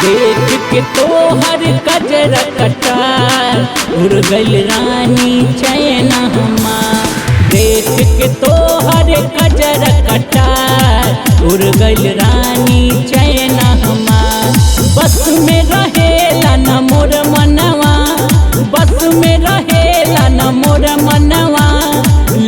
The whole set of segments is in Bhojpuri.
देख के तोहर कजरा कटार उड़ गइल रानी चैन हमार। देख के तोहर कजरा कटार उड़ गइल रानी चैन हमार। बस में रहेला न मोर मनवा, बस में रहेला न मोर मनवा,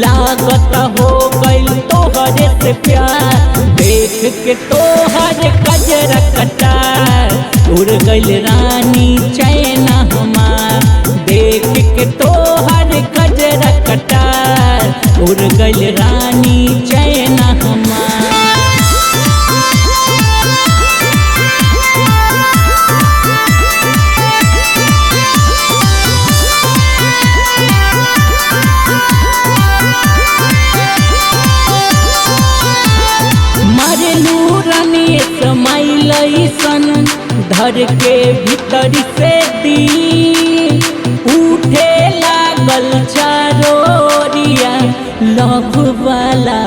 लागत हो गइल तोहरे से प्यार। देख के तोहर कजरा कटार उड़ गइल रानी चैन हमार। देख के तोहर कजरा कटार उड़ गइल रानी चैन हमार। मारेलू रानी समाइल सन धर के भीतर से दी उठे लागल चारोरिया लव वाला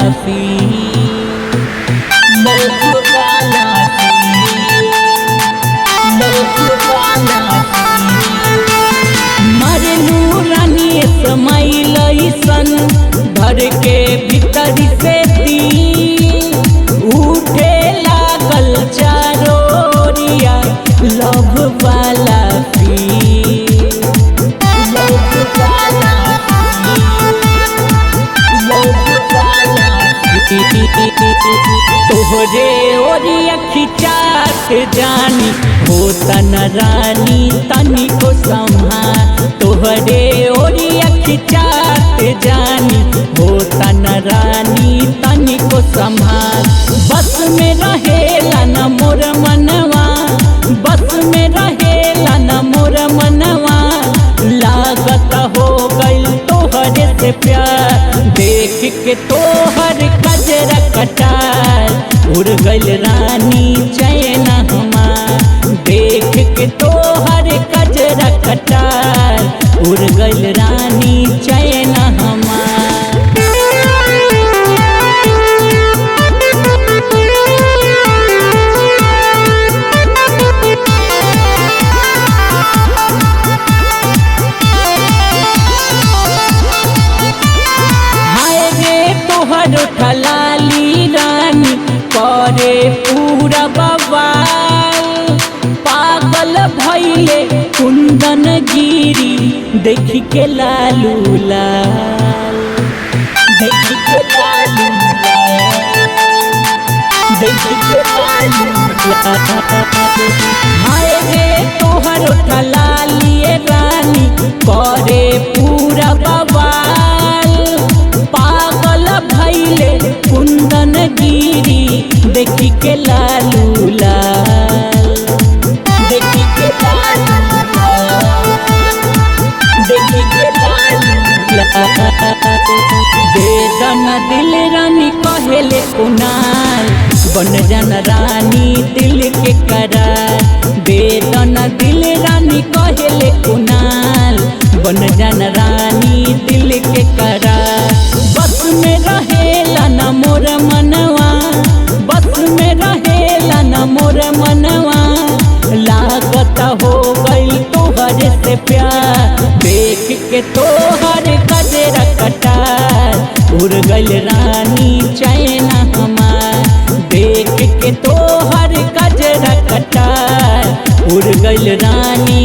मारेलू रानी समाइल सन धर के भीतर से दी उठे लागल चारोरिया लव वाला तोहरे ओरिया खिंचात जानी होता न रानी तनी को संभाल। तोहरे ओरिया खिंचात जानी होता न रानी तनी को संभाल। बस में रहेला न मोर मनवा, बस में रहेला न मोर मनवा, लागत हो गइल तोहरे से प्यार। देख के तोहर कजरा कटार उड़ गइल रानी चैन हमार। देख के तोहर कजरा कटार उड़ गइल रानी चैन हमार। ठलाली रानी करे पूरा बवाल, पागल भइले कुंदन गिरी देख के लालू लाल, देख के लालू लाल, देख के लालू लाल। हाय रे तोहर ठलाली रानी करे पूरा बवाल, पागल भइले कुंदन गिरी देखी के लालू लाल, देखी के लालू लाल, देखी के लालू लाल। बेदन दिल रानी कहेले कुनाल बन जान रानी दिल के करार। बेदन दिल रानी कहेले कुनाल बन जान रानी दिल के करार। बस में रहेला न मोर मनवा, बस में रहेला न मोर मनवा, लागत हो गइल तोहरे से प्यार। देख के तोहर कजरा कटार उड़ गइल रानी चैन हमार। देख के तोहर कजरा कटार उड़ गइल रानी